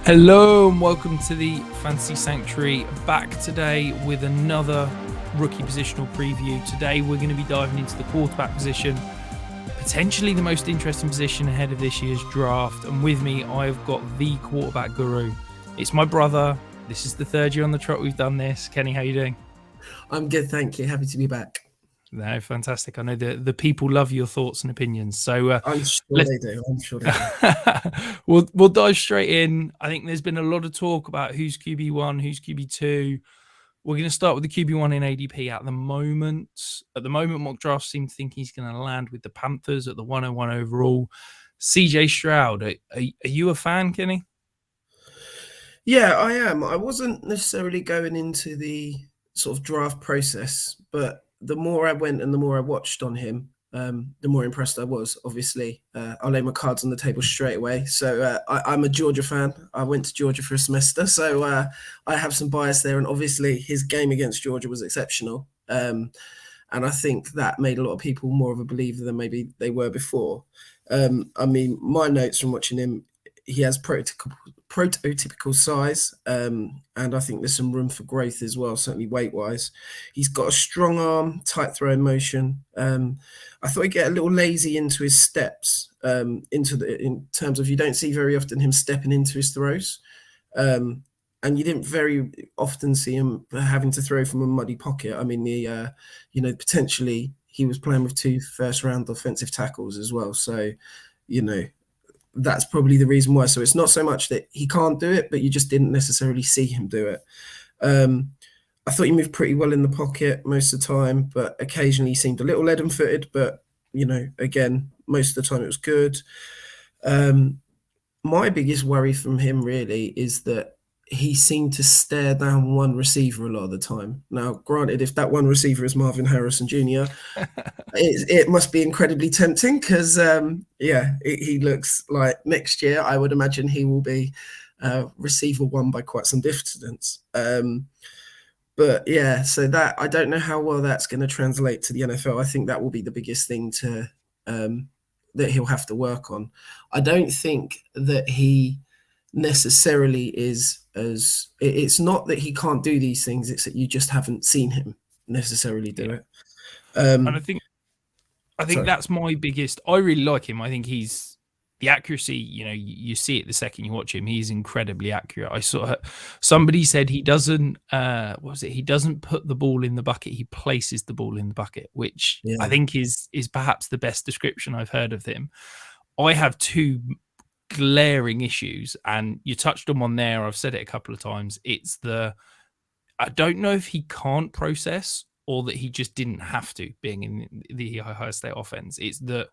Hello and welcome to the Fantasy Sanctuary, back today with another rookie positional preview. Today we're going to be diving into the quarterback position, potentially the most interesting position ahead of this year's draft. And with me, I've got the quarterback guru. It's my brother. This is the third year on the trot we've done this. Kenny, how you doing? I'm good, thank you. Happy to be back. No, fantastic. I know the people love your thoughts and opinions. So I'm sure they do. we'll dive straight in. I think there's been a lot of talk about who's QB1, who's QB2. We're going to start with the QB1 in ADP at the moment. At the moment, mock drafts seem to think he's going to land with the Panthers at the 101 overall. CJ Stroud, are you a fan, Kenny? Yeah, I am. I wasn't necessarily going into the sort of draft process, but the more I went and the more I watched on him, the more impressed I was. Obviously, I'll lay my cards on the table straight away. So I'm a Georgia fan. I went to Georgia for a semester, so I have some bias there. And obviously, his game against Georgia was exceptional. And I think that made a lot of people more of a believer than maybe they were before. I mean, my notes from watching him, he has prototypical size, and I think there's some room for growth as well, certainly weight-wise. He's got a strong arm, tight throwing motion. I thought he'd get a little lazy into his steps, in terms of you don't see very often him stepping into his throws. And you didn't very often see him having to throw from a muddy pocket. I mean, potentially he was playing with 2 first-round offensive tackles as well. So, that's probably the reason why. So it's not so much that he can't do it, but you just didn't necessarily see him do it. I thought he moved pretty well in the pocket most of the time, but occasionally he seemed a little leaden-footed. But, again, most of the time it was good. My biggest worry from him really is that he seemed to stare down one receiver a lot of the time. Now, granted, if that one receiver is Marvin Harrison Jr., it must be incredibly tempting because, he looks like next year, I would imagine he will be receiver one by quite some distance. But yeah, so that I don't know how well that's going to translate to the NFL. I think that will be the biggest thing that he'll have to work on. I don't think that he necessarily is as it's not that he can't do these things, it's that you just haven't seen him necessarily do it. And I think that's my biggest. I really like him. I think he's the accuracy, you see it the second you watch him. He's incredibly accurate. I saw somebody said he doesn't he doesn't put the ball in the bucket, he places the ball in the bucket, which I think is perhaps the best description I've heard of him. I have 2 glaring issues, and you touched on one there. I've said it a couple of times. It's I don't know if he can't process or that he just didn't have to, being in the Ohio State offense. It's that,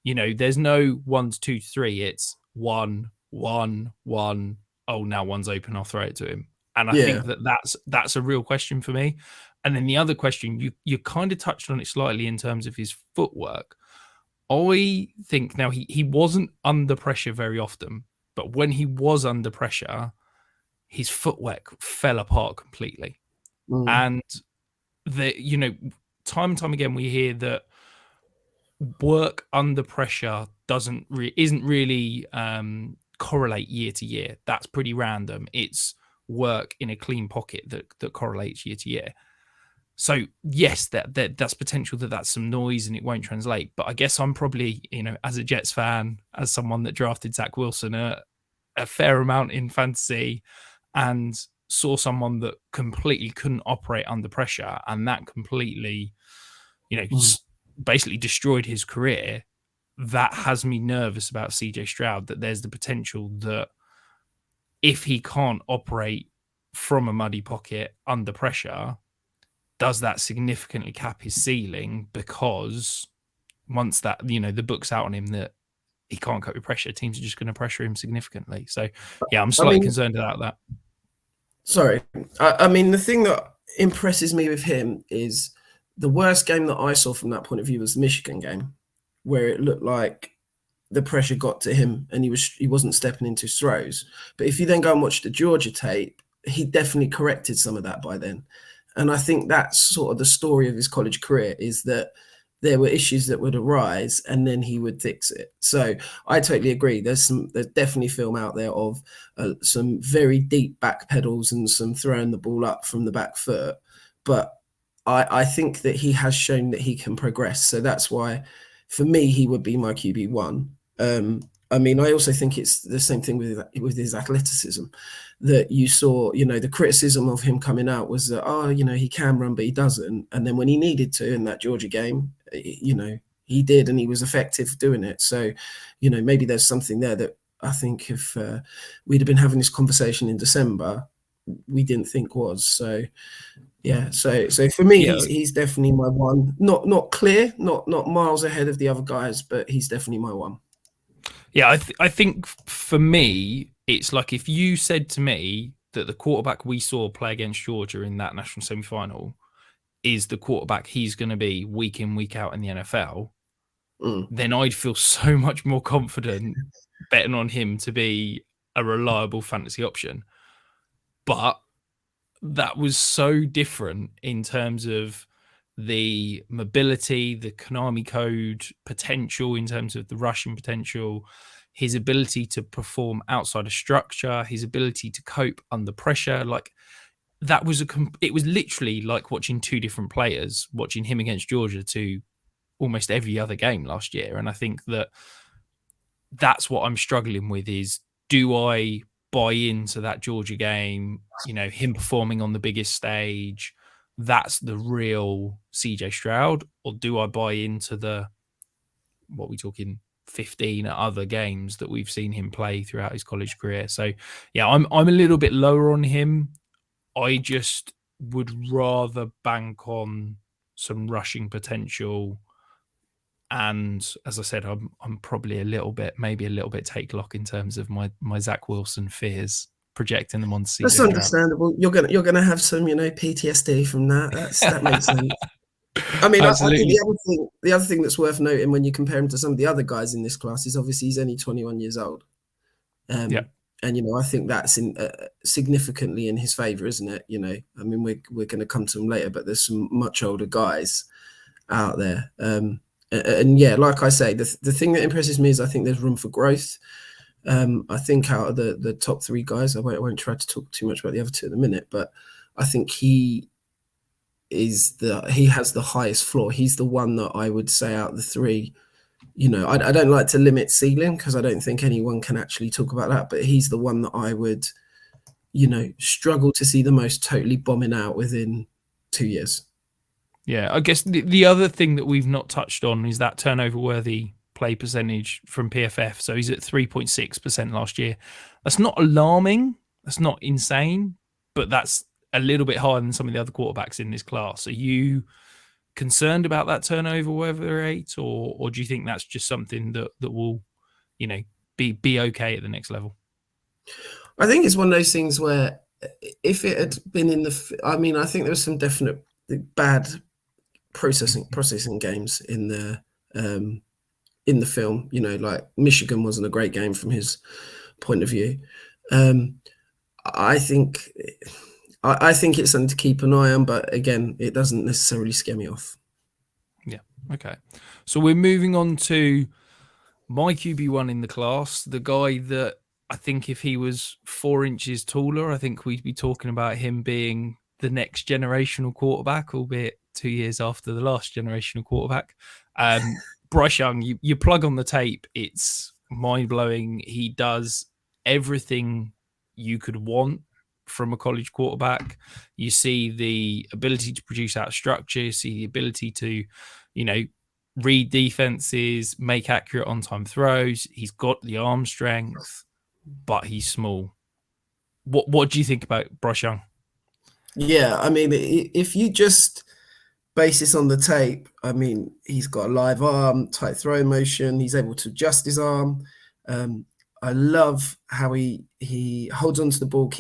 there's no 1, 2, 3. It's 1, 1, 1. Oh, now one's open, I'll throw it to him. And I think that's a real question for me. And then the other question, you kind of touched on it slightly in terms of his footwork. I think now he wasn't under pressure very often, but when he was under pressure, his footwork fell apart completely. And time and time again, we hear that work under pressure isn't really correlate year to year. That's pretty random. It's work in a clean pocket that correlates year to year. So yes, that's potential that's some noise and it won't translate. But I guess I'm probably, as a Jets fan, as someone that drafted Zach Wilson a fair amount in fantasy and saw someone that completely couldn't operate under pressure, and that completely, basically destroyed his career. That has me nervous about CJ Stroud, that there's the potential that if he can't operate from a muddy pocket under pressure, does that significantly cap his ceiling? Because once that, the book's out on him that he can't cope with pressure, teams are just going to pressure him significantly. So, yeah, I'm slightly concerned about that. Sorry. I mean, the thing that impresses me with him is the worst game that I saw from that point of view was the Michigan game, where it looked like the pressure got to him and he wasn't stepping into his throws. But if you then go and watch the Georgia tape, he definitely corrected some of that by then. And I think that's sort of the story of his college career, is that there were issues that would arise, and then he would fix it. So I totally agree. There's definitely film out there of some very deep back pedals and some throwing the ball up from the back foot. But I think that he has shown that he can progress. So that's why, for me, he would be my QB1. I mean, I also think it's the same thing with his athleticism, that you saw, the criticism of him coming out was that, he can run, but he doesn't. And then when he needed to in that Georgia game, he did, and he was effective doing it. So, maybe there's something there that I think if we'd have been having this conversation in December, we didn't think was. So, yeah. So for me, he's definitely my one. Not clear, not miles ahead of the other guys, but he's definitely my one. Yeah, I think for me, it's like if you said to me that the quarterback we saw play against Georgia in that national semi-final is the quarterback he's going to be week in, week out in the NFL, then I'd feel so much more confident betting on him to be a reliable fantasy option. But that was so different in terms of the mobility, the Konami code potential, in terms of the rushing potential, his ability to perform outside of structure, his ability to cope under pressure. Like that was it was literally like watching two different players, watching him against Georgia to almost every other game last year. And I think that's what I'm struggling with is, do I buy into that Georgia game, him performing on the biggest stage, that's the real CJ Stroud, or do I buy into what we talking 15 other games that we've seen him play throughout his college career? So yeah, I'm a little bit lower on him. I just would rather bank on some rushing potential. And as I said, I'm probably maybe a little bit take lock in terms of my Zach Wilson fears, projecting them on CJ That's understandable. You're gonna have some, PTSD from that. That makes sense. I mean, I think the other thing that's worth noting when you compare him to some of the other guys in this class is obviously he's only 21 years old. And I think that's significantly in his favor, isn't it? I mean, we're going to come to them later, but there's some much older guys out there. And yeah, like I say, the thing that impresses me is I think there's room for growth. I think out of the top three guys, I won't try to talk too much about the other two in a minute, but I think he has the highest floor. He's the one that I would say out of the three. I don't like to limit ceiling because I don't think anyone can actually talk about that, but he's the one that I would, struggle to see the most totally bombing out within 2 years. Yeah, I guess the other thing that we've not touched on is that turnover-worthy play percentage from PFF. So he's at 3.6% last year. That's not alarming. That's not insane, but that's a little bit higher than some of the other quarterbacks in this class. Are you concerned about that turnover rate, or do you think that's just something that will, be okay at the next level? I think it's one of those things where if it had been I think there was some definite bad processing games in the film. Like Michigan wasn't a great game from his point of view. I think it's something to keep an eye on, but again, it doesn't necessarily scare me off. Yeah. Okay. So we're moving on to my QB1 in the class, the guy that I think if he was 4 inches taller, I think we'd be talking about him being the next generational quarterback, albeit 2 years after the last generational quarterback. Bryce Young, you plug on the tape, it's mind-blowing. He does everything you could want from a college quarterback. You see the ability to produce out of structure, you see the ability to, read defenses, make accurate on-time throws. He's got the arm strength, but he's small. What do you think about Bryce Young? Yeah, I mean, if you just base this on the tape, I mean, he's got a live arm, tight throw motion. He's able to adjust his arm. I love how he holds onto the ball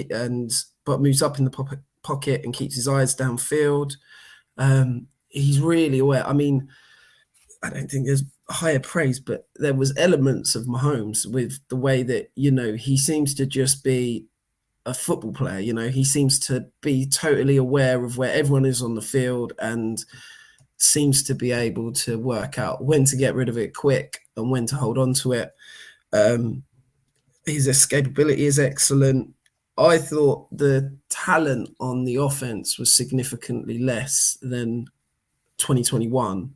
but moves up in the pocket and keeps his eyes downfield. He's really aware. I mean, I don't think there's higher praise, but there was elements of Mahomes with the way that, he seems to just be a football player. He seems to be totally aware of where everyone is on the field, and seems to be able to work out when to get rid of it quick and when to hold on to it. His escapability is excellent. I thought the talent on the offense was significantly less than 2021.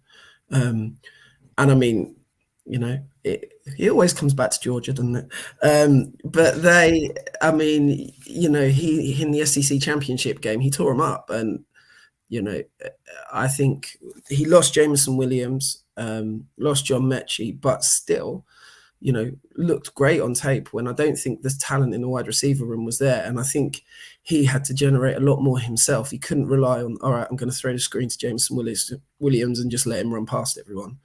And I mean, you know, it always comes back to Georgia, doesn't it? But I mean, you know, he in the SEC championship game, he tore them up. And, you know, I think he lost Jameson Williams, lost John Mechie, but still, you know, looked great on tape when I don't think the talent in the wide receiver room was there. And I think he had to generate a lot more himself. He couldn't rely on, all right, I'm going to throw the screen to Jameson Williams and just let him run past everyone.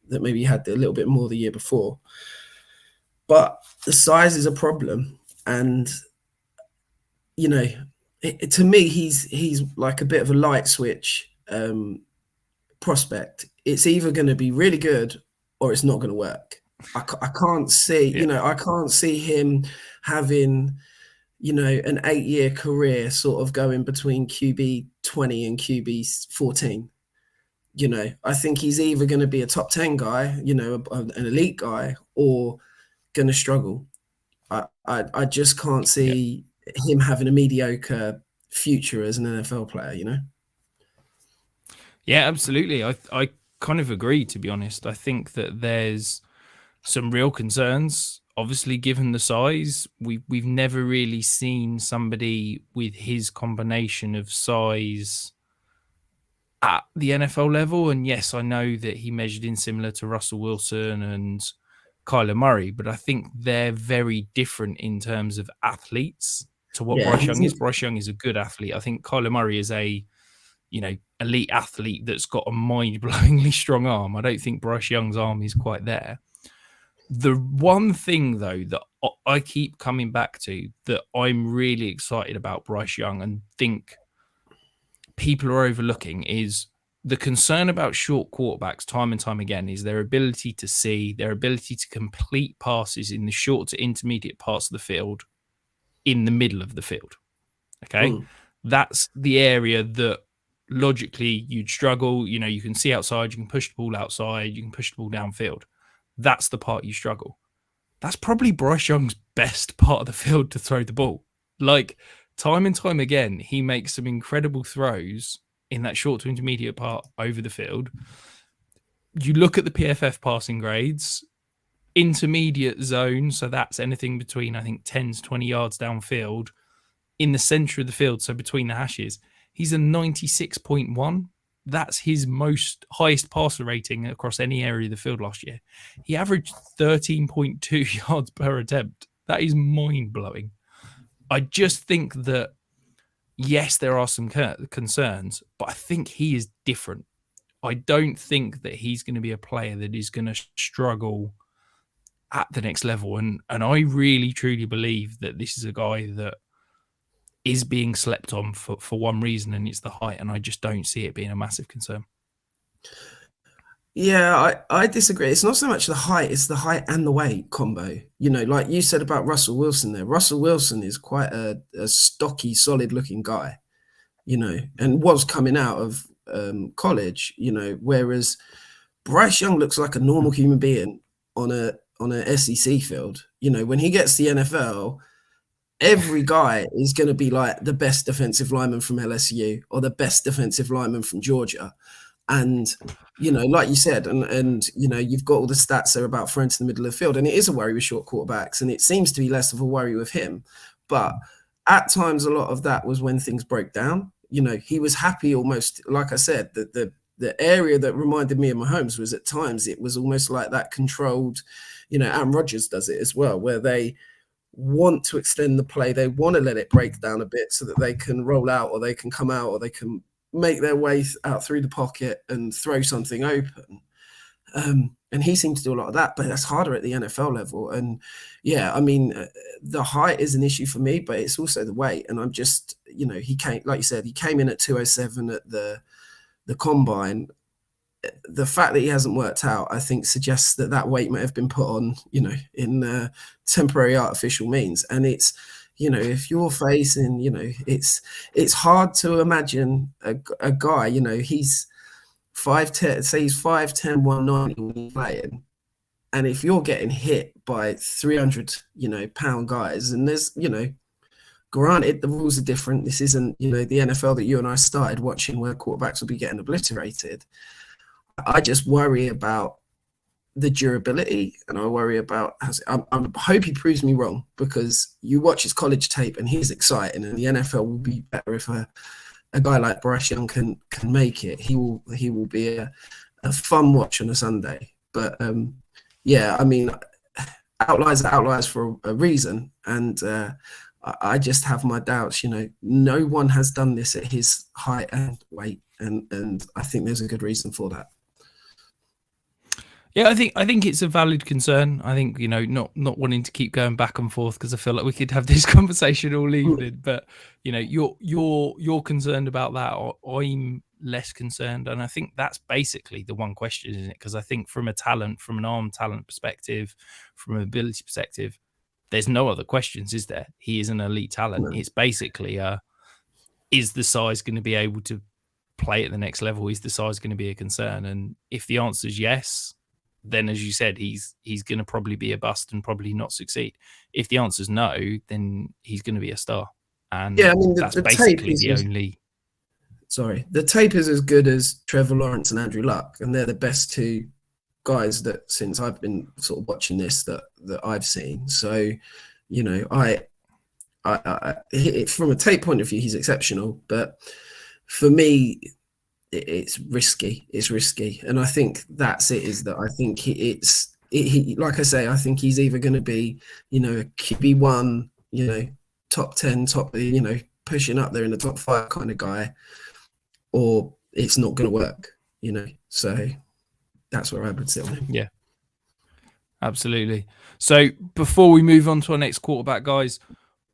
That maybe he had a little bit more the year before. But the size is a problem. And, you know, to me, he's like a bit of a light switch prospect. It's either going to be really good or it's not going to work. I can't see, you know, I can't see him having, you know, an 8-year career sort of going between QB 20 and QB 14. You know, I think he's either going to be a top 10 guy, you know, an elite guy, or going to struggle. I just can't see him having a mediocre future as an NFL player, you know? Yeah, absolutely. I kind of agree, to be honest. I think that there's some real concerns. Obviously, given the size, we've never really seen somebody with his combination of size at the NFL level. And yes, I know that he measured in similar to Russell Wilson and Kyler Murray, but I think they're very different in terms of athletes to what Bryce Young is. Bryce Young is a good athlete. I think Kyler Murray is a, you know, elite athlete that's got a mind-blowingly strong arm. I don't think Bryce Young's arm is quite there. The one thing, though, that I keep coming back to that I'm really excited about Bryce Young and think people are overlooking is the concern about short quarterbacks time and time again is their ability to see, their ability to complete passes in the short to intermediate parts of the field in the middle of the field. Okay? That's the area that logically you'd struggle. You know, you can see outside, you can push the ball outside, you can push the ball downfield. That's the part you struggle. That's probably Bryce Young's best part of the field to throw the ball. Like, time and time again, he makes some incredible throws in that short to intermediate part over the field. You look at the PFF passing grades, intermediate zone, so that's anything between, I think, 10 to 20 yards downfield, in the center of the field, so between the hashes, he's a 96.1. That's his highest passer rating across any area of the field last year. He averaged 13.2 yards per attempt. That is mind-blowing. I just think that, yes, there are some concerns, but I think he is different. I don't think that he's going to be a player that is going to struggle at the next level. And I really, truly believe that this is a guy that is being slept on for one reason, and it's the height, and I just don't see it being a massive concern. Yeah, I disagree. It's not so much the height, it's the height and the weight combo. You know, like you said about Russell Wilson there. Russell Wilson is quite a stocky, solid-looking guy, you know, and was coming out of college, you know, whereas Bryce Young looks like a normal human being on a SEC field. You know, when he gets to the NFL, every guy is going to be like the best defensive lineman from LSU or the best defensive lineman from Georgia. And, you know, like you said, and you know, you've got all the stats there about throwing to the middle of the field, and it is a worry with short quarterbacks, and it seems to be less of a worry with him. But at times, a lot of that was when things broke down. You know, he was happy almost, like I said, that the area that reminded me of Mahomes was at times it was almost like that controlled, you know, Aaron Rodgers does it as well, where they want to extend the play. They want to let it break down a bit so that they can roll out or they can come out or they can make their way out through the pocket and throw something open. And he seemed to do a lot of that, but that's harder at the NFL level. And yeah, I mean, the height is an issue for me, but it's also the weight. And I'm just, you know, he came, like you said, he came in at 207 at the combine. The fact that he hasn't worked out, I think, suggests that weight may have been put on, you know, in temporary artificial means. And it's, you know, if you're facing, you know, it's hard to imagine a guy, you know, he's 5'10", say he's 5'10", 190 when he's playing. And if you're getting hit by 300, pound guys, and there's, granted the rules are different. This isn't, the NFL that you and I started watching where quarterbacks will be getting obliterated. I just worry about the durability, and I worry about. I hope he proves me wrong, because you watch his college tape and he's exciting, and the NFL will be better if a guy like Bryce Young can make it. He will be a fun watch on a Sunday. But yeah, I mean, outliers are outliers for a reason, and I just have my doubts. No one has done this at his height and weight, and I think there's a good reason for that. Yeah, I think it's a valid concern. I think, not wanting to keep going back and forth, because I feel like we could have this conversation all evening. But you're concerned about that, or I'm less concerned, and I think that's basically the one question, isn't it? Because I think from an arm talent perspective, from an ability perspective, there's no other questions, is there? He is an elite talent. It's basically is the size going to be able to play at the next level? Is the size going to be a concern? And if the answer is yes, then, as you said, he's going to probably be a bust and probably not succeed. If the answer is no, then he's going to be a star. And yeah, I mean, that's basically the only. Sorry, the tape is as good as Trevor Lawrence and Andrew Luck, and they're the best two guys that, since I've been sort of watching this, that I've seen. So, I from a tape point of view, he's exceptional, but for me, it's risky. It's risky, and I think that's it. Is that I think he like I say, I think he's either going to be, a QB1, top 10, pushing up there in the top 5 kind of guy, or it's not going to work. So that's where I would sit on him. Yeah, absolutely. So before we move on to our next quarterback, guys,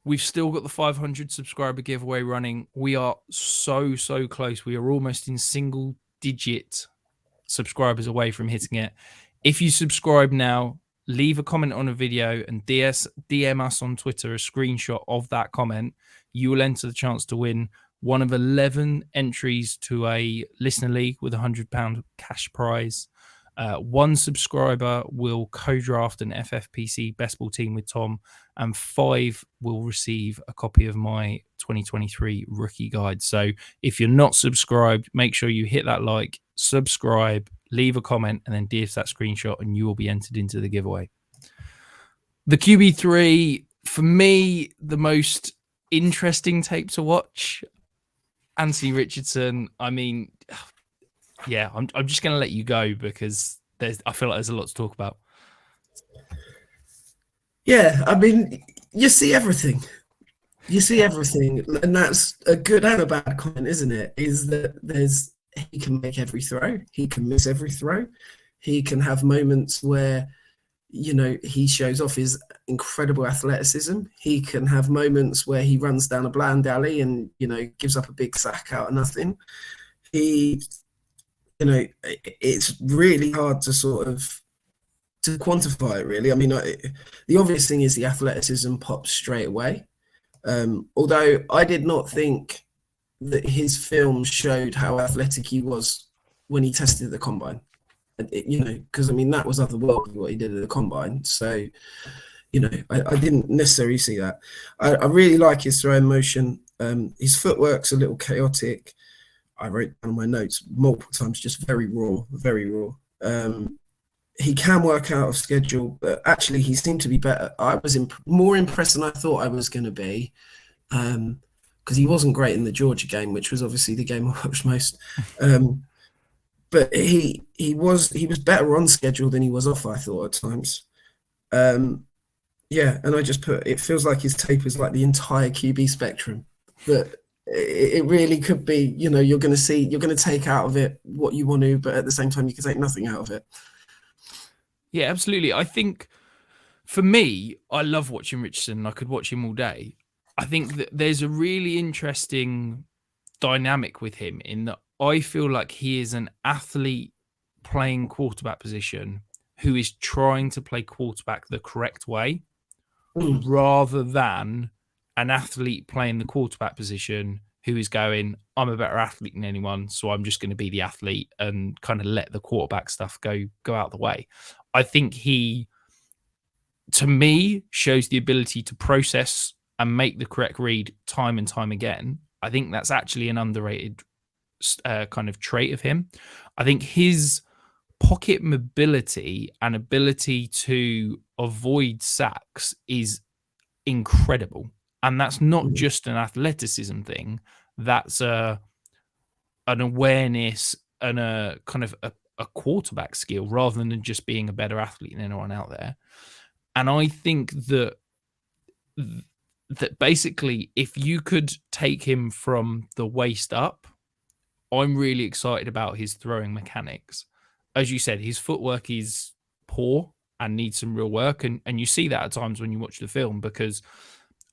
we've still got the 500 subscriber giveaway running. We are so close. We are almost in single digit subscribers away from hitting it. If you subscribe now, leave a comment on a video and DM us on Twitter a screenshot of that comment. You will enter the chance to win one of 11 entries to a listener league with £100 cash prize. One subscriber will co-draft an FFPC best ball team with Tom, and 5 will receive a copy of my 2023 rookie guide. So if you're not subscribed, make sure you hit that like, subscribe, leave a comment, and then DF that screenshot, and you will be entered into the giveaway. The QB3, for me, the most interesting tape to watch, Anthony Richardson. I mean, yeah, I'm just going to let you go, because I feel like there's a lot to talk about. Yeah, I mean, you see everything. And that's a good and a bad comment, isn't it? Is that he can make every throw, he can miss every throw, he can have moments where, he shows off his incredible athleticism. He can have moments where he runs down a blind alley and, gives up a big sack out of nothing. It's really hard to sort of to quantify it, really. I mean, the obvious thing is the athleticism pops straight away. Although I did not think that his film showed how athletic he was when he tested the combine. Because I mean, that was otherworldly what he did at the combine. So, I didn't necessarily see that. I really like his throwing motion. His footwork's a little chaotic. I wrote down my notes multiple times, just very raw. He can work out of schedule, but actually he seemed to be better. I was more impressed than I thought I was going to be, because he wasn't great in the Georgia game, which was obviously the game I watched most. But he was better on schedule than he was off, I thought, at times. Yeah, and I just put, it feels like his tape is like the entire QB spectrum. But it really could be, you're going to take out of it what you want to, but at the same time, you can take nothing out of it. Yeah, absolutely. I think for me, I love watching Richardson. I could watch him all day. I think that there's a really interesting dynamic with him in that I feel like he is an athlete playing quarterback position who is trying to play quarterback the correct way, rather than an athlete playing the quarterback position who is going, I'm a better athlete than anyone, so I'm just going to be the athlete and kind of let the quarterback stuff go out the way. I think he, to me, shows the ability to process and make the correct read time and time again. I think that's actually an underrated kind of trait of him. I think his pocket mobility and ability to avoid sacks is incredible. And that's not just an athleticism thing. That's an awareness and a kind of a quarterback skill rather than just being a better athlete than anyone out there. And I think that basically, if you could take him from the waist up, I'm really excited about his throwing mechanics. As you said, his footwork is poor and needs some real work. And you see that at times when you watch the film, because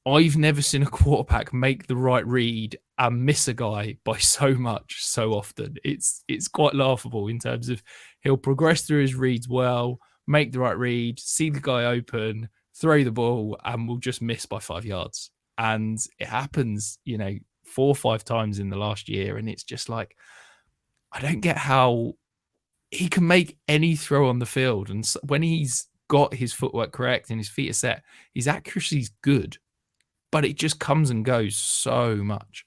I've never seen a quarterback make the right read and miss a guy by so much so often. It's quite laughable in terms of he'll progress through his reads well, make the right read, see the guy open, throw the ball, and will just miss by 5 yards. And it happens, 4 or 5 times in the last year. And it's just like, I don't get how he can make any throw on the field. And when he's got his footwork correct and his feet are set, his accuracy is good, but it just comes and goes so much.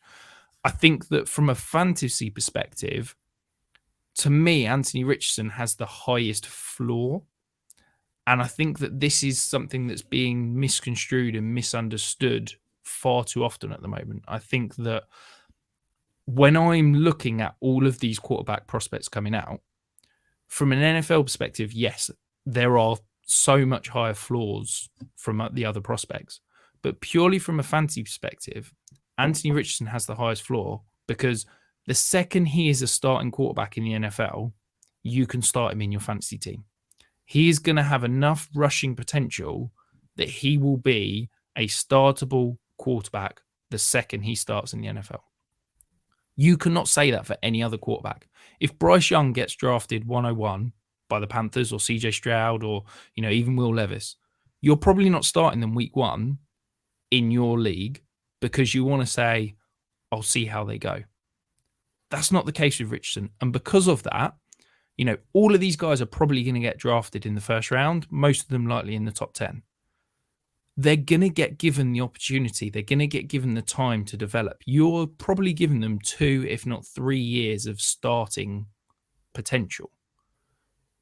I think that from a fantasy perspective, to me, Anthony Richardson has the highest floor. And I think that this is something that's being misconstrued and misunderstood far too often at the moment. I think that when I'm looking at all of these quarterback prospects coming out, from an NFL perspective, yes, there are so much higher floors from the other prospects. But purely from a fantasy perspective, Anthony Richardson has the highest floor, because the second he is a starting quarterback in the NFL, you can start him in your fantasy team. He is going to have enough rushing potential that he will be a startable quarterback the second he starts in the NFL. You cannot say that for any other quarterback. If Bryce Young gets drafted 101 by the Panthers or CJ Stroud or, even Will Levis, you're probably not starting them week 1 in your league because you want to say, I'll see how they go. That's not the case with Richardson. And because of that, all of these guys are probably going to get drafted in the first round, most of them likely in the top 10. They're going to get given the opportunity. They're going to get given the time to develop. You're probably giving them 2, if not 3 years of starting potential.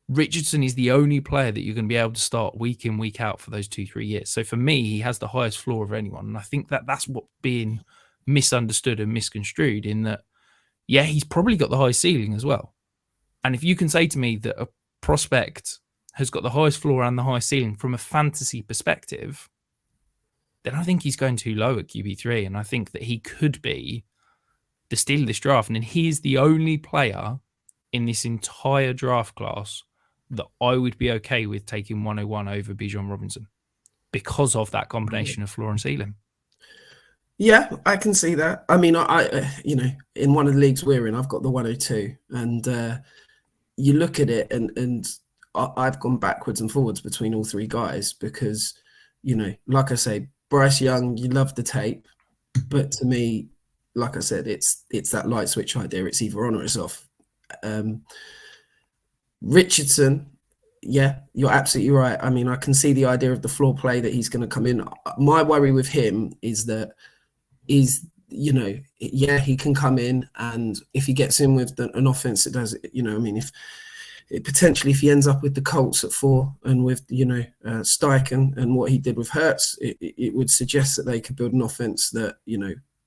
Richardson is the only player that you're going to be able to start week in, week out for those 2-3 years. So for me, he has the highest floor of anyone. And I think that that's what's being misunderstood and misconstrued, in that, yeah, he's probably got the highest ceiling as well. And if you can say to me that a prospect has got the highest floor and the highest ceiling from a fantasy perspective, then I think he's going too low at QB3. And I think that he could be the steal of this draft. And he is the only player in this entire draft class that I would be okay with taking 101 over Bijan Robinson because of that combination of floor and ceiling. Yeah, I can see that. I mean, I in one of the leagues we're in, I've got the 102, and you look at it, and I've gone backwards and forwards between all 3 guys because, like I say, Bryce Young, you love the tape, but to me, like I said, it's that light switch idea. It's either on or it's off. Richardson, yeah, you're absolutely right. I mean, I can see the idea of the floor play that he's going to come in. My worry with him is that he can come in, and if he gets in with an offense that does, if he ends up with the Colts at 4 and with, Steichen and what he did with Hurts, it would suggest that they could build an offense that,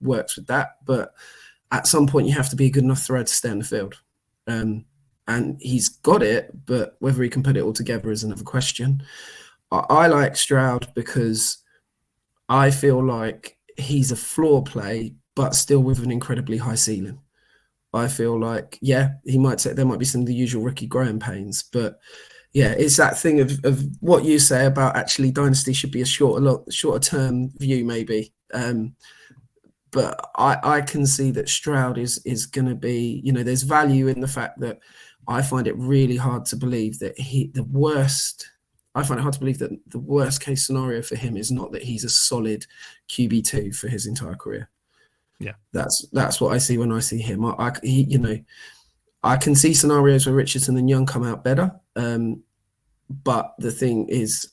works with that. But at some point you have to be a good enough thrower to stay on the field. And he's got it, but whether he can put it all together is another question. I like Stroud because I feel like he's a floor play, but still with an incredibly high ceiling. I feel like, there might be some of the usual Ricky Graham pains, but yeah, it's that thing of what you say about actually dynasty should be a shorter term view maybe. But I can see that Stroud is going to be, there's value in the fact that I find it really hard to believe that the worst case scenario for him is not that he's a solid QB2 for his entire career. Yeah. That's what I see when I see him. I can see scenarios where Richardson and Young come out better. But the thing is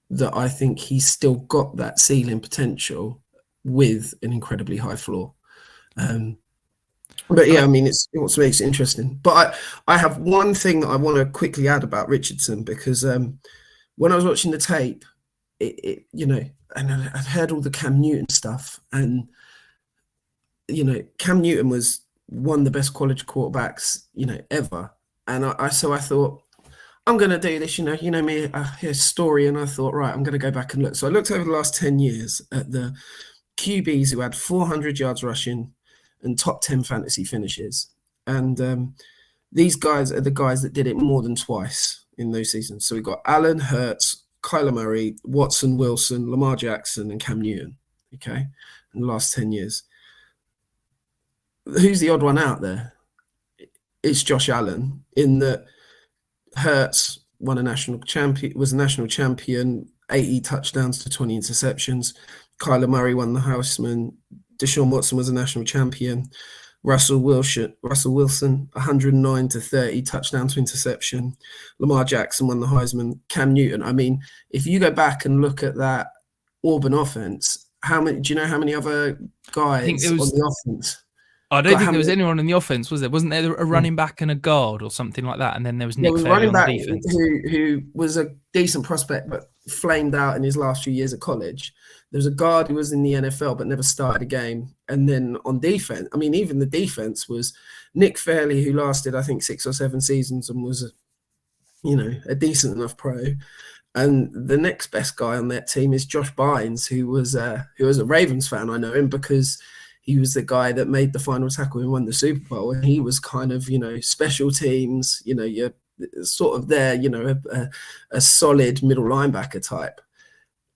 that I think he's still got that ceiling potential with an incredibly high floor. But yeah, I mean, it's what makes it interesting. But I have one thing that I want to quickly add about Richardson, because when I was watching the tape, and I'd heard all the Cam Newton stuff, and Cam Newton was one of the best college quarterbacks, ever. And I thought, I'm going to do this, me, I hear a story, and I thought, right, I'm going to go back and look. So I looked over the last 10 years at the QBs who had 400 yards rushing and top 10 fantasy finishes. And these guys are the guys that did it more than twice in those seasons. So we've got Allen, Hurts, Kyler Murray, Watson, Wilson, Lamar Jackson, and Cam Newton, okay, in the last 10 years. Who's the odd one out there? It's Josh Allen, in that Hurts was a national champion, 80 touchdowns to 20 interceptions. Kyler Murray won the Heisman. Deshaun Watson was a national champion. Russell Wilson, 109 to 30 touchdown to interception. Lamar Jackson won the Heisman. Cam Newton. I mean, if you go back and look at that Auburn offense, do you know how many other guys on the offense? I don't think there was anyone in the offense, was there? Wasn't there a running back and a guard or something like that? And then there was Nick Fairley on the defense, who was a decent prospect but flamed out in his last few years at college. There was a guard who was in the NFL but never started a game. And then on defense, I mean, even the defense was Nick Fairley, who lasted, I think, 6 or 7 seasons and was, a decent enough pro. And the next best guy on that team is Josh Bynes, who was a Ravens fan. I know him because he was the guy that made the final tackle and won the Super Bowl. And he was kind of, special teams, you're sort of there, a solid middle linebacker type.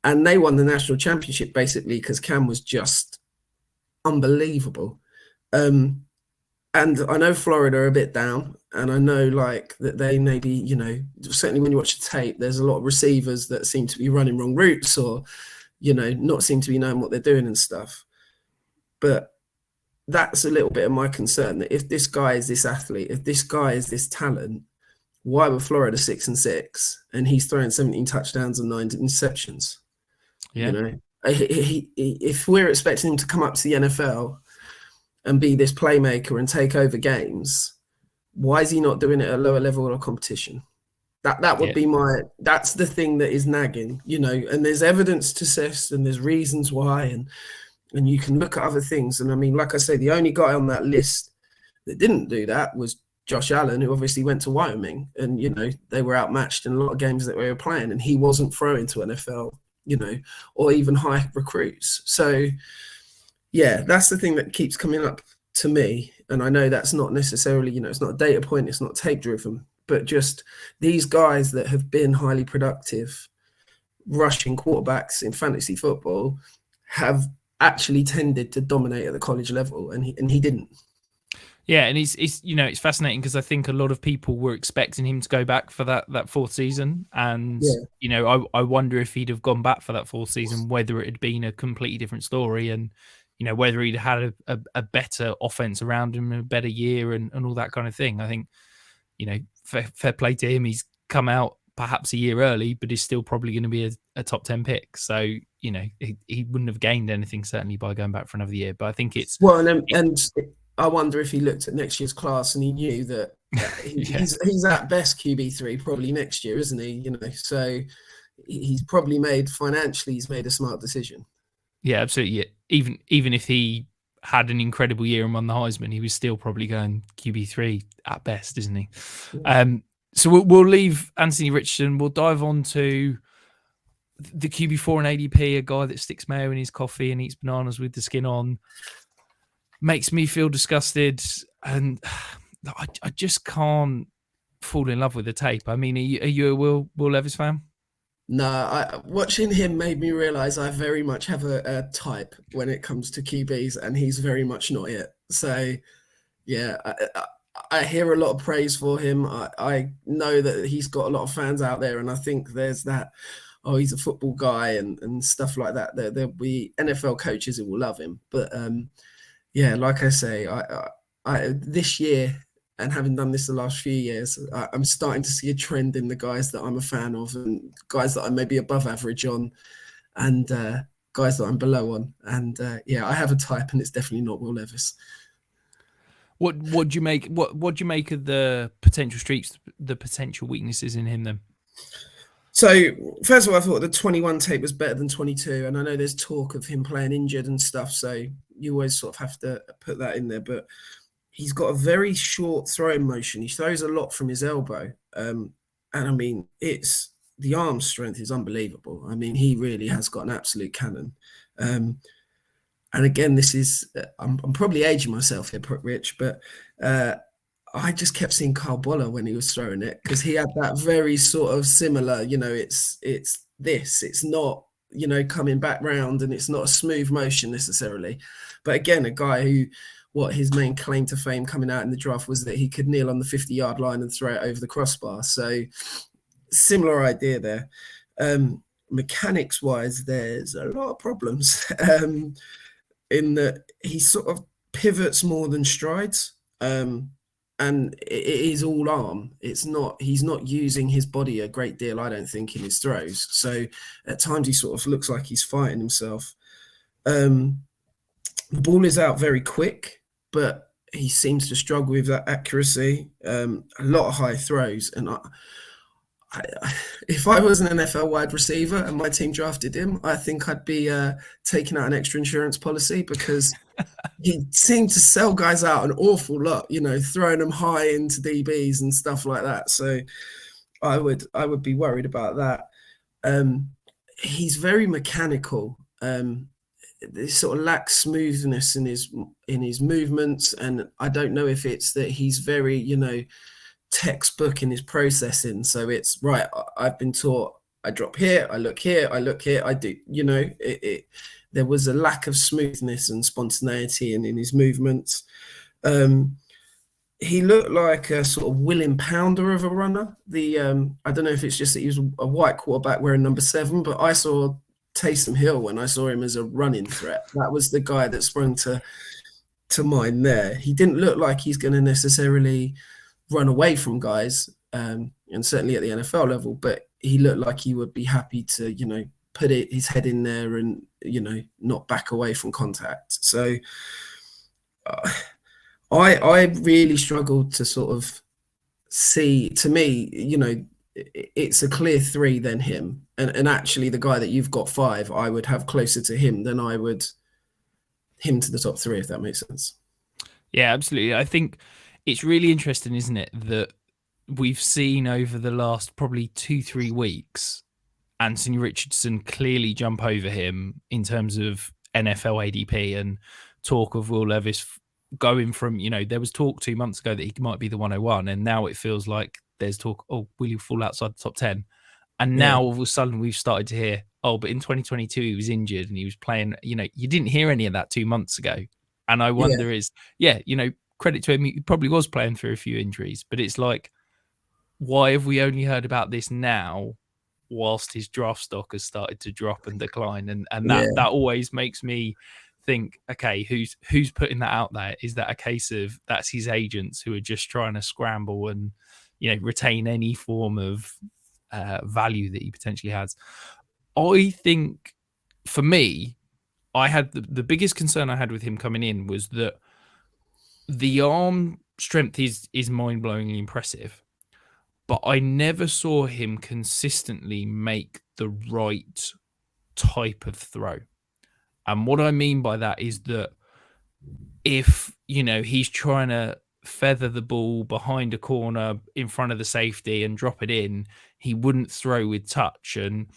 And they won the national championship basically because Cam was just unbelievable. And I know Florida are a bit down. And I know that they maybe, certainly when you watch the tape, there's a lot of receivers that seem to be running wrong routes or, not seem to be knowing what they're doing and stuff. But that's a little bit of my concern, that if this guy is this athlete, if this guy is this talent, why were Florida 6-6 and he's throwing 17 touchdowns and 9 interceptions? Yeah. If we're expecting him to come up to the NFL and be this playmaker and take over games, why is he not doing it at a lower level of competition? That would be that's the thing that is nagging, and there's evidence to suggest and there's reasons why, and you can look at other things. And I mean, like I say, the only guy on that list that didn't do that was Josh Allen, who obviously went to Wyoming, and, they were outmatched in a lot of games that we were playing, and he wasn't throwing to NFL, or even high recruits. So, yeah, that's the thing that keeps coming up to me. And I know that's not necessarily, it's not a data point, it's not tape driven, but just these guys that have been highly productive rushing quarterbacks in fantasy football have actually tended to dominate at the college level, and he didn't. Yeah, and it's fascinating because I think a lot of people were expecting him to go back for that fourth season, and I wonder if he'd have gone back for that fourth season, whether it had been a completely different story, and whether he'd had a better offense around him, a better year, and all that kind of thing. I think fair play to him. He's come out perhaps a year early, but is still probably going to be a top 10 pick. So, he wouldn't have gained anything certainly by going back for another year. But I think it's... Well, and I wonder if he looked at next year's class and he knew that he's at best QB3 probably next year, isn't he? So he's probably made a smart decision. Yeah, absolutely. Even if he had an incredible year and won the Heisman, he was still probably going QB3 at best, isn't he? Yeah. So we'll leave Anthony Richardson. We'll dive on to the QB4 and ADP, a guy that sticks mayo in his coffee and eats bananas with the skin on. Makes me feel disgusted, and I just can't fall in love with the tape. I mean, are you a Will Levis fan? No, watching him made me realise I very much have a type when it comes to QBs, and he's very much not it. So, yeah, I hear a lot of praise for him. I know that he's got a lot of fans out there, and I think there's that, he's a football guy and stuff like that. There'll be NFL coaches who will love him. But Yeah, like I say, I this year, and having done this the last few years, I'm starting to see a trend in the guys that I'm a fan of, and guys that I'm maybe above average on, and guys that I'm below on. And yeah, I have a type, and it's definitely not Will Levis. What do you make? What do you make of the potential streaks, the potential weaknesses in him then? So first of all, I thought the 21 tape was better than 22, and I know there's talk of him playing injured and stuff, so you always sort of have to put that in there. But he's got a very short throwing motion. He throws a lot from his elbow, and I mean, it's the arm strength is unbelievable. I mean, he really has got an absolute cannon. And again, this is I'm probably aging myself here, Rich, but I just kept seeing Carl Boller when he was throwing it because he had that very sort of similar, it's not, coming back round, and it's not a smooth motion necessarily. But again, a guy who, what his main claim to fame coming out in the draft was that he could kneel on the 50-yard line and throw it over the crossbar. So similar idea there. Mechanics wise, there's a lot of problems in that he sort of pivots more than strides. And it is all arm. He's not using his body a great deal, I don't think, in his throws. So at times he sort of looks like he's fighting himself. The ball is out very quick, but he seems to struggle with that accuracy. A lot of high throws, and if I was an NFL wide receiver and my team drafted him, I think I'd be taking out an extra insurance policy because he seemed to sell guys out an awful lot, throwing them high into DBs and stuff like that. So I would be worried about that. He's very mechanical. He sort of lacks smoothness in his movements, and I don't know if it's that he's very, textbook in his processing. So it's right. I've been taught. I drop here. I look here. I look here. I do. There was a lack of smoothness and spontaneity in his movements. He looked like a sort of Willing Pounder of a runner. I don't know if it's just that he was a white quarterback wearing number 7, but I saw Taysom Hill when I saw him as a running threat. That was the guy that sprung to mind there. He didn't look like he's going to necessarily run away from guys, and certainly at the NFL level, but he looked like he would be happy to, put his head in there and, not back away from contact. So I really struggled to sort of see, to me, it's a clear 3 than him. And actually the guy that you've got 5, I would have closer to him than I would him to the top 3, if that makes sense. Yeah, absolutely. I think it's really interesting, isn't it, that we've seen over the last probably 2-3 weeks, Anthony Richardson clearly jump over him in terms of NFL ADP, and talk of Will Levis going from, there was talk 2 months ago that he might be the 101, and now it feels like there's talk, will he fall outside the top 10? And now all of a sudden we've started to hear, but in 2022 he was injured and he was playing, you didn't hear any of that 2 months ago. And I wonder credit to him, he probably was playing through a few injuries, but it's like, why have we only heard about this now whilst his draft stock has started to drop and decline? And that always makes me think, okay, who's putting that out there? Is that a case of that's his agents who are just trying to scramble and, retain any form of value that he potentially has? I think for me, I had the biggest concern I had with him coming in was that the arm strength is mind-blowingly impressive, but I never saw him consistently make the right type of throw. And what I mean by that is that if, he's trying to feather the ball behind a corner in front of the safety and drop it in, he wouldn't throw with touch. And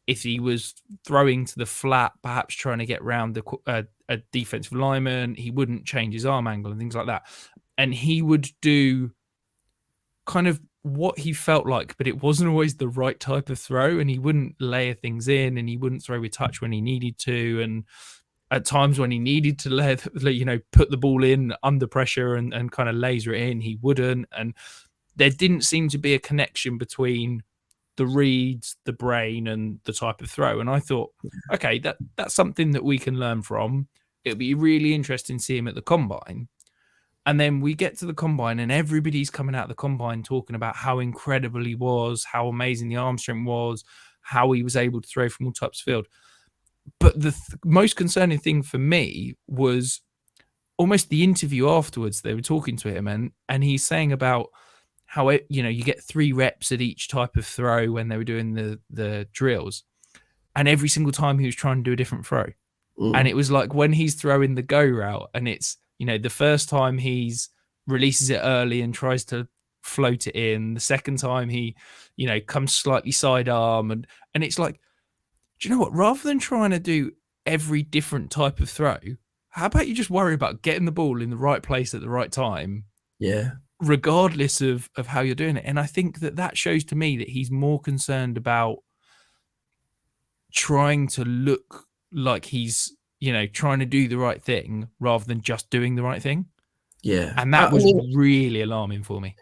if he was throwing to the flat, perhaps trying to get around a defensive lineman, he wouldn't change his arm angle and things like that. And he would do kind of what he felt like, but it wasn't always the right type of throw, and he wouldn't layer things in, and he wouldn't throw with touch when he needed to. And at times when he needed to put the ball in under pressure and kind of laser it in, he wouldn't. And there didn't seem to be a connection between the reads, the brain, and the type of throw. And I thought, okay, that's something that we can learn from. it'll be really interesting to see him at the combine. And then we get to the combine, and everybody's coming out of the combine talking about how incredible he was, how amazing the arm strength was, how he was able to throw from all types of field. But the most concerning thing for me was almost the interview afterwards. They were talking to him, and he's saying about how you get 3 reps at each type of throw when they were doing the drills, and every single time he was trying to do a different throw. And it was like when he's throwing the go route, and it's the first time he's releases it early and tries to float it in. The second time he comes slightly sidearm, and it's like, do you know what? Rather than trying to do every different type of throw, how about you just worry about getting the ball in the right place at the right time? Yeah. Regardless of how you're doing it. And I think that shows to me that he's more concerned about trying to look like he's, trying to do the right thing rather than just doing the right thing. Yeah. And that was really alarming for me.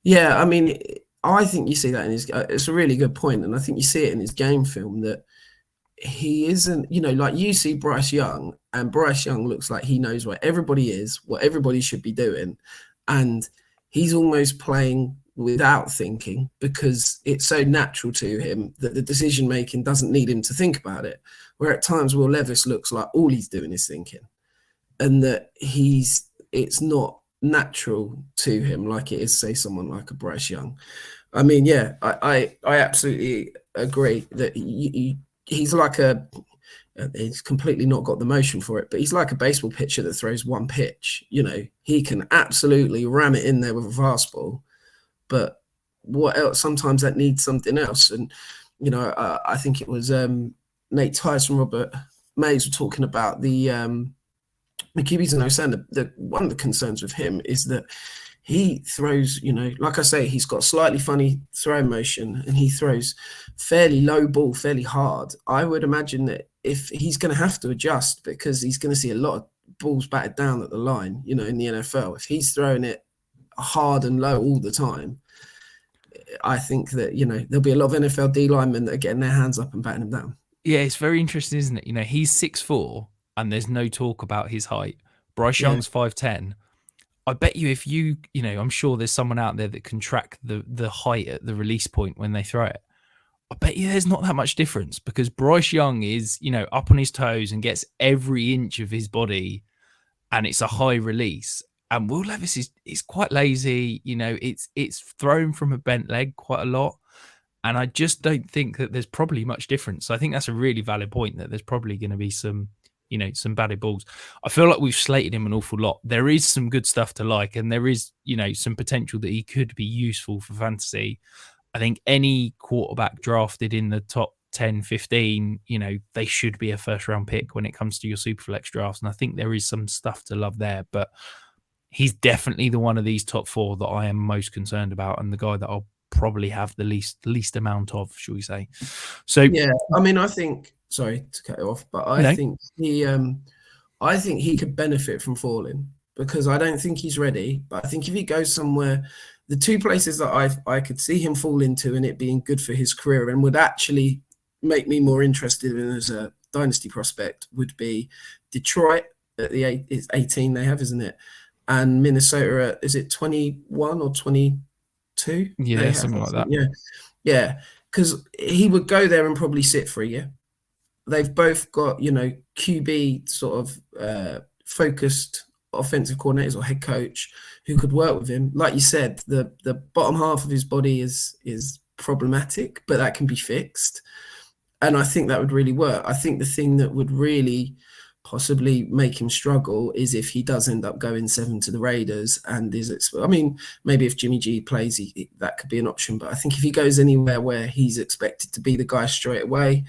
Yeah. I mean, I think you see that in his, it's a really good point. And I think you see it in his game film that he isn't, like you see Bryce Young, and Bryce Young looks like he knows where everybody is, what everybody should be doing. And he's almost playing without thinking because it's so natural to him that the decision making doesn't need him to think about it. Where at times Will Levis looks like all he's doing is thinking, and that it's not natural to him like it is, say, someone like a Bryce Young. I mean, yeah, I absolutely agree that he's like he's completely not got the motion for it, but he's like a baseball pitcher that throws one pitch. He can absolutely ram it in there with a fastball, but what else? Sometimes that needs something else. And, I think it was Nate Tice and Robert Mays were talking about the QBs, and they were saying that one of the concerns with him is that he throws, like I say, he's got slightly funny throw motion, and he throws fairly low ball, fairly hard. I would imagine that if he's going to have to adjust because he's going to see a lot of balls batted down at the line, in the NFL, if he's throwing it hard and low all the time, I think that, there'll be a lot of NFL D linemen that are getting their hands up and batting him down. Yeah, it's very interesting, isn't it? He's 6'4", and there's no talk about his height. Bryce Young's 5'10". I bet you if I'm sure there's someone out there that can track the height at the release point when they throw it. I bet you there's not that much difference because Bryce Young is, up on his toes and gets every inch of his body, and it's a high release. And Will Levis is quite lazy. It's thrown from a bent leg quite a lot. And I just don't think that there's probably much difference. So I think that's a really valid point, that there's probably going to be some batted balls. I feel like we've slated him an awful lot. There is some good stuff to like, and there is, some potential that he could be useful for fantasy. I think any quarterback drafted in the top 10, 15, they should be a first round pick when it comes to your Superflex drafts. And I think there is some stuff to love there, but he's definitely the one of these top 4 that I am most concerned about, and the guy that I'll probably have the least amount of, shall we say. So yeah, I mean, I think, sorry to cut it off, but I think he could benefit from falling, because I don't think he's ready. But I think if he goes somewhere, the 2 places that I could see him fall into and it being good for his career and would actually make me more interested in as a dynasty prospect would be Detroit at the 18 they have, isn't it? And Minnesota at, is it 21 or 22? Yeah, something like that. Yeah. Because he would go there and probably sit for a year. They've both got, QB sort of focused offensive coordinators or head coach who could work with him. Like you said, the bottom half of his body is problematic, but that can be fixed. And I think that would really work. I think the thing that would really possibly make him struggle is if he does end up going 7 to the Raiders and maybe if Jimmy G plays, that could be an option. But I think if he goes anywhere where he's expected to be the guy straight away,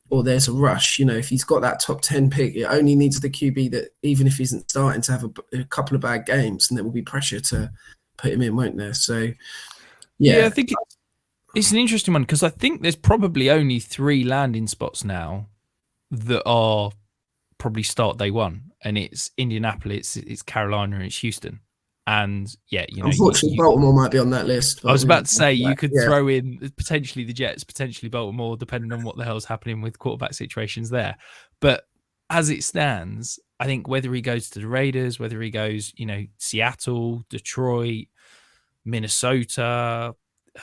or there's a rush, if he's got that top 10 pick, it only needs the QB that, even if he isn't starting, to have a couple of bad games, and there will be pressure to put him in, won't there? So, yeah. I think it's an interesting one, because I think there's probably only 3 landing spots now that are probably start day one, and it's Indianapolis, it's Carolina, and it's Houston. And unfortunately, Baltimore might be on that list. I was about to say you could throw in potentially the Jets, potentially Baltimore, depending on what the hell's happening with quarterback situations there. But as it stands, I think whether he goes to the Raiders, whether he goes, Seattle, Detroit, Minnesota.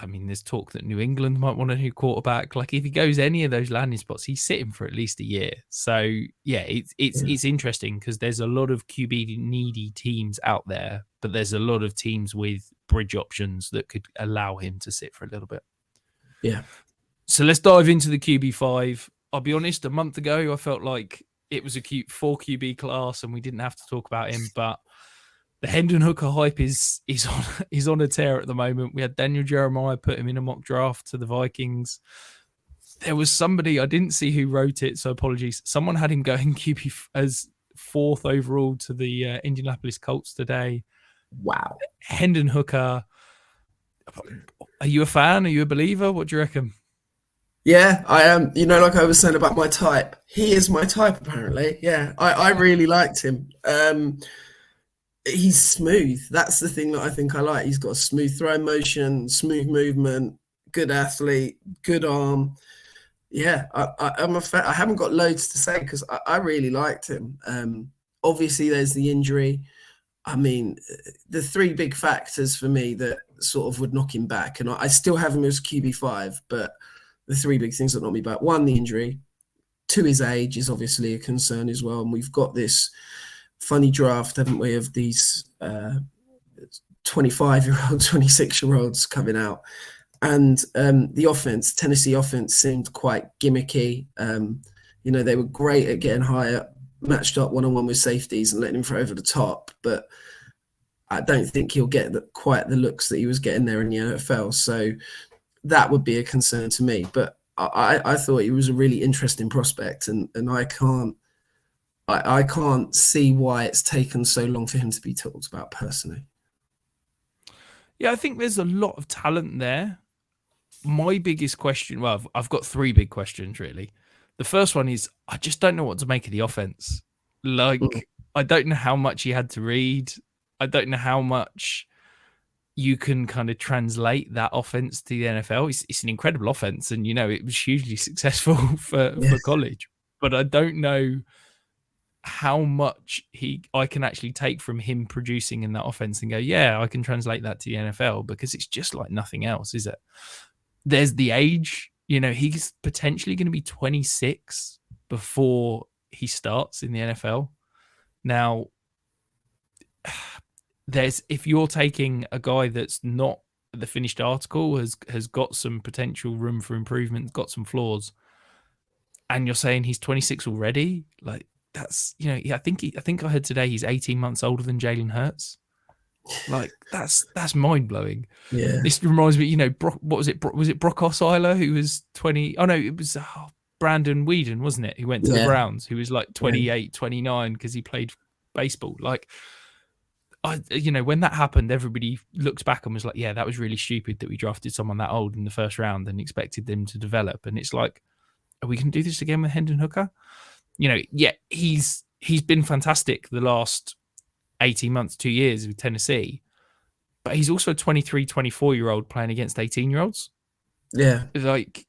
I mean, there's talk that New England might want a new quarterback. Like, if he goes any of those landing spots, he's sitting for at least a year. So yeah, it's interesting because there's a lot of QB needy teams out there, but there's a lot of teams with bridge options that could allow him to sit for a little bit. Yeah. So let's dive into the QB5. I'll be honest, a month ago, I felt like it was a 4 QB class and we didn't have to talk about him, but the Hendon Hooker hype is on a tear at the moment. We had Daniel Jeremiah put him in a mock draft to the Vikings. There was somebody, I didn't see who wrote it, so apologies. Someone had him going QB as 4th overall to the Indianapolis Colts today. Wow. Hendon Hooker. Are you a fan? Are you a believer? What do you reckon? Yeah, I am. Like I was saying about my type, he is my type apparently. Yeah, I really liked him. He's smooth. That's the thing that I think I like. He's got a smooth throw motion, smooth movement, good athlete, good arm. Yeah, I'm a fan. I haven't got loads to say because I really liked him. Obviously, there's the injury. I mean, the 3 big factors for me that sort of would knock him back, and I still have him as QB5, but the 3 big things that knock me back: 1, the injury; 2, his age is obviously a concern as well, and we've got this funny draft, haven't we, of these 25-year-olds, 26-year-olds coming out. And the offense, Tennessee offense, seemed quite gimmicky. They were great at getting higher, matched up one-on-one with safeties and letting him throw over the top. But I don't think he'll get quite the looks that he was getting there in the NFL. So that would be a concern to me. But I thought he was a really interesting prospect, and I can't see why it's taken so long for him to be talked about personally. Yeah, I think there's a lot of talent there. My biggest question, well, I've got 3 big questions, really. The first one is, I just don't know what to make of the offense. I don't know how much he had to read. I don't know how much you can kind of translate that offense to the NFL. It's an incredible offense, and, it was hugely successful for college. But I don't know how much I can actually take from him producing in that offense and go, yeah, I can translate that to the NFL, because it's just like nothing else, is it? There's the age, he's potentially going to be 26 before he starts in the NFL. Now, if you're taking a guy that's not the finished article, has got some potential room for improvement, got some flaws, and you're saying he's 26 already, like, that's, I think I heard today he's 18 months older than Jalen Hurts. Like, that's mind blowing. Yeah. This reminds me, what was it? Was it Brock Osweiler who was 20? Oh no, it was Brandon Weeden, wasn't it? Who went to the Browns, who was like 28, 29 because he played baseball. Like, when that happened, everybody looked back and was like, yeah, that was really stupid that we drafted someone that old in the first round and expected them to develop. And it's like, are we going to do this again with Hendon Hooker? He's been fantastic the last 18 months, 2 years with Tennessee, but he's also a 23, 24-year-old playing against 18-year-olds. Yeah. Like,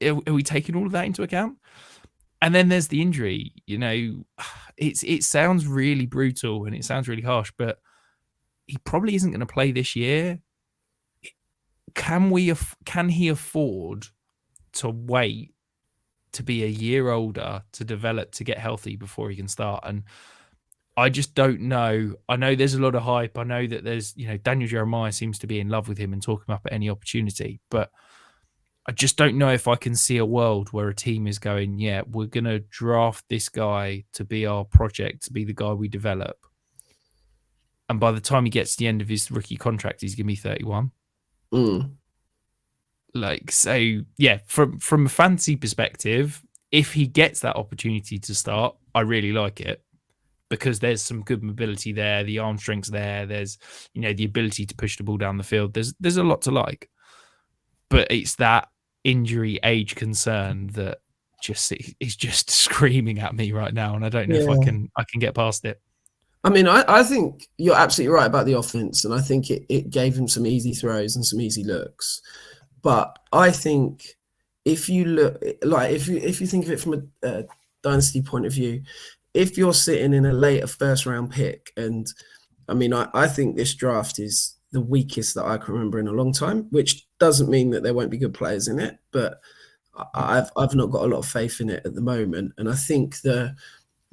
are we taking all of that into account? And then there's the injury. It sounds really brutal and it sounds really harsh, but he probably isn't going to play this year. Can he afford to wait to be a year older, to develop, to get healthy before he can start? And I just don't know. I know there's a lot of hype. I know that there's, Daniel Jeremiah seems to be in love with him and talk him up at any opportunity, but I just don't know if I can see a world where a team is going, yeah, we're going to draft this guy to be our project, to be the guy we develop. And by the time he gets to the end of his rookie contract, he's going to be 31. Like, so yeah, from a fantasy perspective, if he gets that opportunity to start, I really like it, because there's some good mobility there, the arm strength's there, there's, the ability to push the ball down the field. There's a lot to like, but it's that injury age concern that is just screaming at me right now, and I don't know if I can get past it. I mean, I think you're absolutely right about the offense, and I think it gave him some easy throws and some easy looks. But I think if you look, like, if you think of it from a dynasty point of view, if you're sitting in a later first round pick, and I mean, I think this draft is the weakest that I can remember in a long time, which doesn't mean that there won't be good players in it, but I've not got a lot of faith in it at the moment. And I think the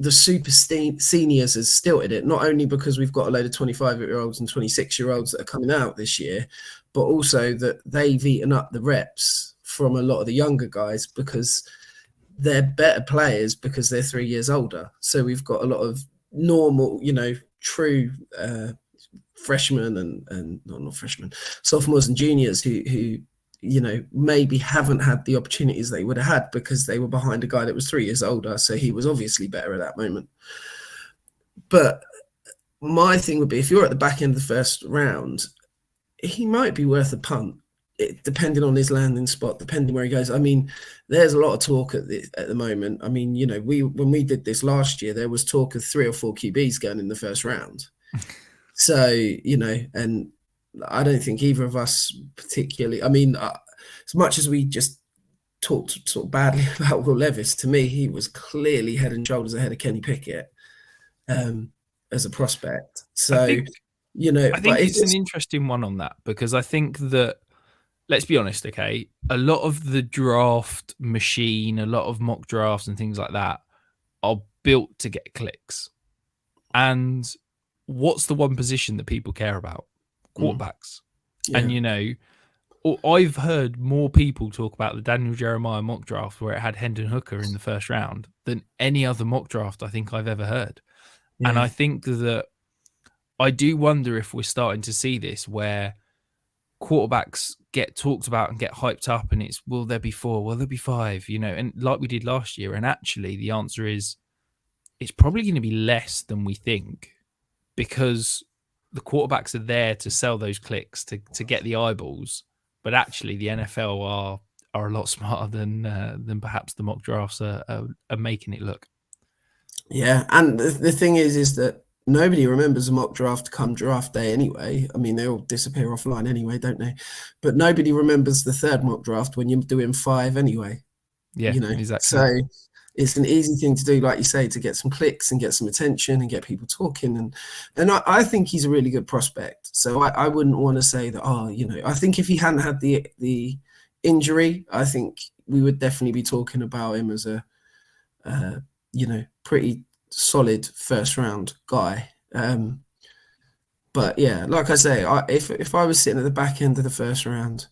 super seniors has stilted it, not only because we've got a load of 25-year-olds and 26-year-olds that are coming out this year, but also that they've eaten up the reps from a lot of the younger guys because they're better players because they're 3 years older. So we've got a lot of normal, true freshmen and not freshmen, sophomores and juniors who maybe haven't had the opportunities they would have had because they were behind a guy that was 3 years older. So he was obviously better at that moment. But my thing would be, if you're at the back end of the first round, he might be worth a punt, depending on his landing spot, depending where he goes. I mean, there's a lot of talk at the moment. I mean, when we did this last year, there was talk of 3 or 4 QBs going in the first round. So, and I don't think either of us particularly, I mean, as much as we just talked sort of badly about Will Levis, to me, he was clearly head and shoulders ahead of Kenny Pickett as a prospect. So, I think it's an interesting one on that, because I think that, let's be honest, okay, a lot of the draft machine, a lot of mock drafts and things like that are built to get clicks. And what's the one position that people care about? Quarterbacks. Yeah. And, I've heard more people talk about the Daniel Jeremiah mock draft where it had Hendon Hooker in the first round than any other mock draft I think I've ever heard. Yeah. And I think that I do wonder if we're starting to see this where quarterbacks get talked about and get hyped up, and it's, will there be 4? Will there be 5? And like we did last year. And actually the answer is it's probably going to be less than we think, because the quarterbacks are there to sell those clicks, to get the eyeballs. But actually the NFL are a lot smarter than perhaps the mock drafts are making it look. Yeah. And the thing is that nobody remembers a mock draft come draft day anyway. I mean, they all disappear offline anyway, don't they? But nobody remembers the third mock draft when you're doing 5 anyway. Yeah, exactly. So it's an easy thing to do, like you say, to get some clicks and get some attention and get people talking. And I think he's a really good prospect. So I wouldn't want to say that, I think if he hadn't had the injury, I think we would definitely be talking about him as a, pretty solid first round guy. But yeah, like I say, if I was sitting at the back end of the first round,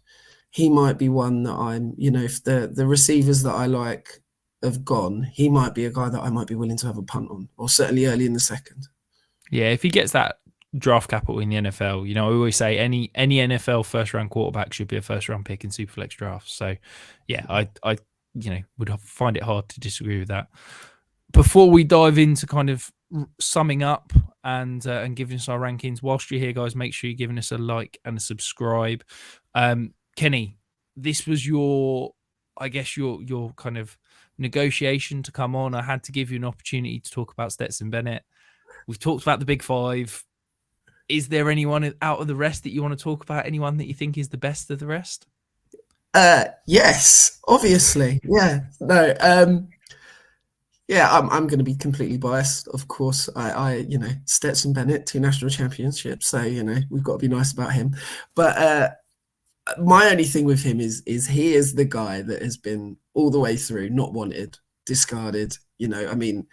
he might be one that I'm, if the receivers that I like have gone, he might be a guy that I might be willing to have a punt on, or certainly early in the second. Yeah, if he gets that draft capital in the NFL, I always say any NFL first round quarterback should be a first round pick in Superflex drafts. So yeah, I would find it hard to disagree with that. Before we dive into kind of summing up and giving us our rankings, whilst you're here, guys, make sure you're giving us a like and a subscribe. Kenny, this was your kind of negotiation to come on. I had to give you an opportunity to talk about Stetson Bennett. We've talked about the Big 5. Is there anyone out of the rest that you want to talk about? Anyone that you think is the best of the rest? Yes, obviously. Yeah. No. Yeah, I'm going to be completely biased, of course. I Stetson Bennett, 2 national championships, so we've got to be nice about him. But my only thing with him is he is the guy that has been all the way through, not wanted, discarded. I mean,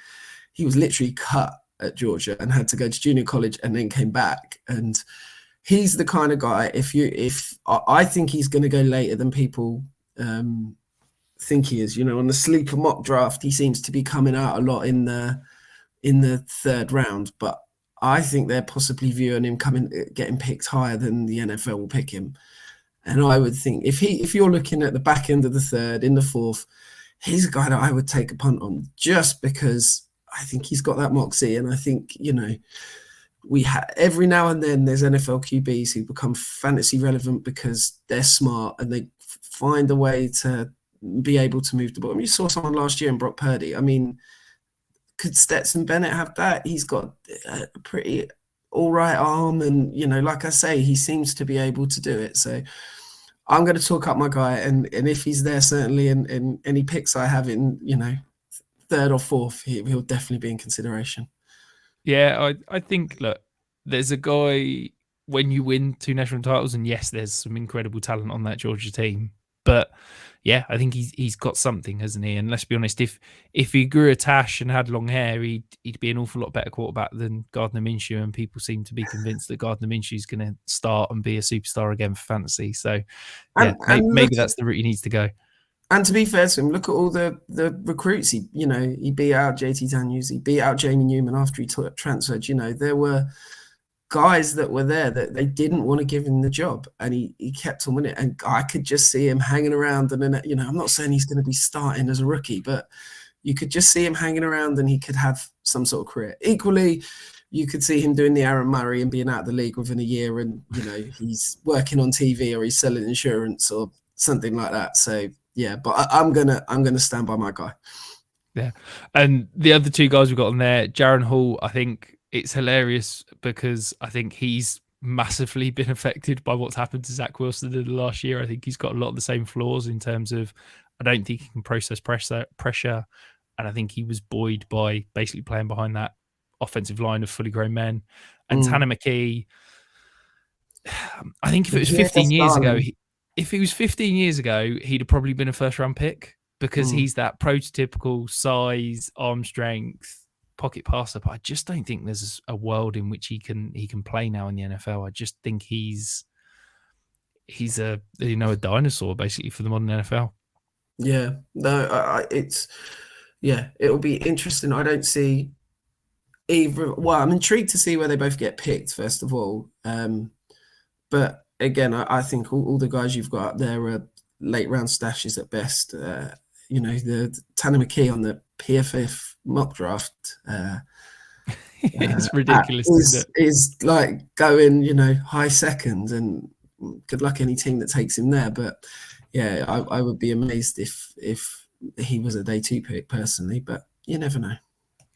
he was literally cut at Georgia and had to go to junior college and then came back. And he's the kind of guy, if I think he's going to go later than people think he is. On the sleeper mock draft, he seems to be coming out a lot in the third round, but I think they're possibly viewing him getting picked higher than the NFL will pick him. And I would think if you're looking at the back end of the third, in the fourth, he's a guy that I would take a punt on, just because I think he's got that moxie. And I think, we every now and then there's NFL QBs who become fantasy relevant because they're smart and they find a way to be able to move the ball. I mean, you saw someone last year in Brock Purdy. I mean, could Stetson Bennett have that? He's got a pretty all right arm, and like I say, he seems to be able to do it. So I'm going to talk up my guy, and if he's there, certainly in any picks I have in third or fourth, he'll definitely be in consideration. Yeah, I think, look, there's a guy, when you win 2 national titles, and yes, there's some incredible talent on that Georgia team, but yeah, I think he's got something, hasn't he? And let's be honest, if he grew a tash and had long hair, he'd be an awful lot better quarterback than Gardner Minshew, and people seem to be convinced that Gardner Minshew is going to start and be a superstar again for fantasy. So yeah, And maybe that's the route he needs to go. And to be fair to him, look at all the recruits. He beat out JT Daniels, he beat out Jamie Newman after he transferred. There were guys that were there that they didn't want to give him the job, and he kept on winning. And I could just see him hanging around. And then, I'm not saying he's going to be starting as a rookie, but you could just see him hanging around, and he could have some sort of career. Equally, you could see him doing the Aaron Murray and being out of the league within a year, and he's working on TV or he's selling insurance or something like that. So yeah, but I'm gonna stand by my guy. Yeah, and the other two guys we've got on there, Jaron Hall, I think it's hilarious because I think he's massively been affected by what's happened to Zach Wilson in the last year. I think he's got a lot of the same flaws in terms of, I don't think he can process pressure, and I think he was buoyed by basically playing behind that offensive line of fully grown men. And Tanner McKee, I think if it was 15 years ago, if he was 15 years ago, he'd have probably been a first-round pick because he's that prototypical size, arm strength, pocket passer. But I just don't think there's a world in which he can play now in the NFL. I just think he's a dinosaur basically for the modern NFL. Yeah, no, it'll be interesting. I don't see either. Well, I'm intrigued to see where they both get picked first of all. But again, I think all the guys you've got up there are late round stashes at best. The Tanner McKee on the PFF mock draft. It's ridiculous, isn't it? Is like going, high second, and good luck any team that takes him there. But yeah, I would be amazed if he was a day 2 pick personally, but you never know.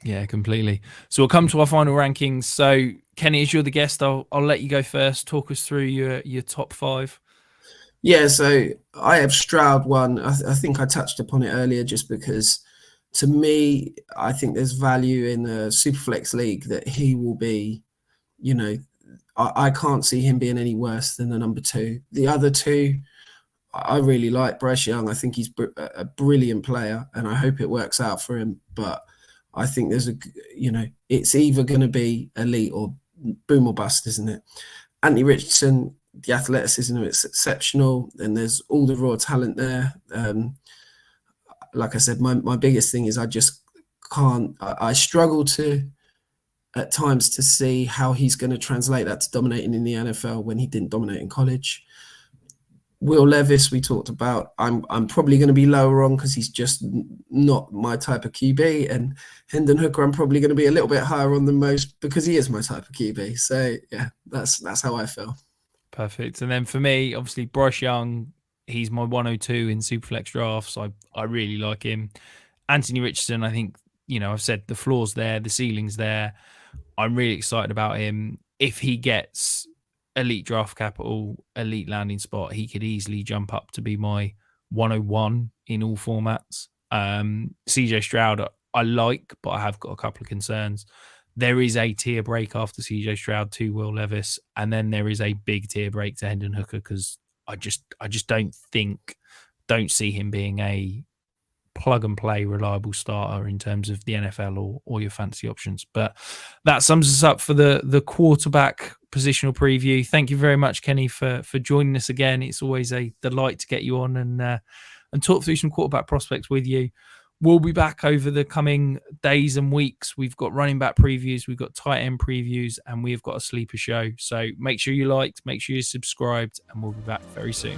Yeah, completely. So we'll come to our final rankings. So Kenny, as you're the guest, I'll let you go first. Talk us through your top 5. Yeah, so I have Stroud 1. I think I touched upon it earlier just because to me, I think there's value in the Superflex League that he will be, I can't see him being any worse than the number 2. The other 2, I really like Bryce Young. I think he's a brilliant player, and I hope it works out for him. But I think there's it's either going to be elite or boom or bust, isn't it? Anthony Richardson, the athleticism is exceptional, and there's all the raw talent there. Like I said, my biggest thing is I just can't. I struggle at times to see how he's going to translate that to dominating in the NFL when he didn't dominate in college. Will Levis, we talked about. I'm probably going to be lower on because he's just not my type of QB. And Hendon Hooker, I'm probably going to be a little bit higher on than most because he is my type of QB. So yeah, that's how I feel. Perfect. And then for me, obviously Bryce Young, he's my 102 in Superflex drafts. I really like him. Anthony Richardson, I think, I've said the floor's there, the ceiling's there. I'm really excited about him. If he gets elite draft capital, elite landing spot, he could easily jump up to be my 101 in all formats. CJ Stroud, I like, but I have got a couple of concerns. There is a tier break after CJ Stroud to Will Levis, and then there is a big tier break to Hendon Hooker because I just don't see him being a plug and play reliable starter in terms of the NFL or your fantasy options. But that sums us up for the quarterback positional preview. Thank you very much, Kenny, for joining us again. It's always a delight to get you on and talk through some quarterback prospects with you. We'll be back over the coming days and weeks. We've got running back previews, we've got tight end previews, and we've got a sleeper show. So make sure you liked, make sure you're subscribed, and we'll be back very soon.